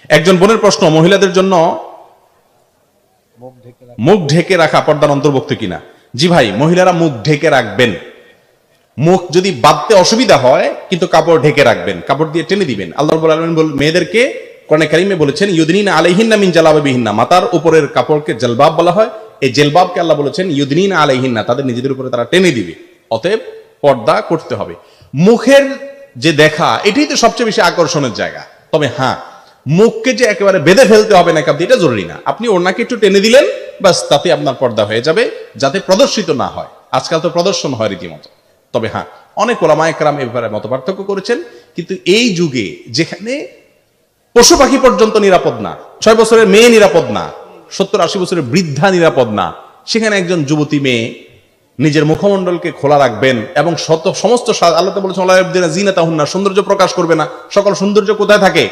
একজন বোনের প্রশ্ন, মহিলাদের জন্য মুখ ঢেকে রাখা পর্দার অন্তর্ভুক্ত কিনা? জি ভাই, মহিলারা মুখ ঢেকে রাখবেন। মুখ যদি বাঁধতে অসুবিধা হয় কিন্তু কাপড় ঢেকে রাখবেন, কাপড় দিয়ে টেনে দিবেন। আল্লাহ রাব্বুল আলামিন মেয়েদেরকে কোরআনে কারীমে বলেছেন ইউদনিনা আলাইহিন্না মিন জালাবিবিহিন্না, মাথার উপরের কাপড়কে জলবাব বলা হয়। এই জলবাবকে আল্লাহ বলেছেন ইউদনিনা আলাইহিন্না, তাদের নিজেদের উপরে তারা টেনে দিবে। অতএব পর্দা করতে হবে। মুখের যে দেখা, এটাই তো সবচেয়ে বেশি আকর্ষণের জায়গা। তবে হ্যাঁ, মুখকে যে একেবারে বেঁধে ফেলতে হবে না কাপড়, এটা জরুরি না। আপনি ওড়নাকে একটু টেনে দিলেন, বাস, তাতে আপনার পর্দা হয়ে যাবে, যাতে প্রদর্শিত না হয়। আজকাল তো প্রদর্শন হয় রীতিমতো। তবে হ্যাঁ, অনেক ওলামায়ে কেরাম এ ব্যাপারে মত পার্থক্য করেছেন। কিন্তু এই যুগে যেখানে পশু পাখি পর্যন্ত নিরাপদ না, 6 বছরের মেয়ে নিরাপদ না, 70-80 বছরের বৃদ্ধা নিরাপদ না, সেখানে একজন যুবতী মেয়ে নিজের মুখমণ্ডলকে খোলা রাখবেন এবং সমস্ত আল্লাহ তো বলেছেন ওয়ালা ইয়াবদিনা জিনাতাহুন্না, সৌন্দর্য প্রকাশ করবে না। সকল সৌন্দর্য কোথায় থাকে?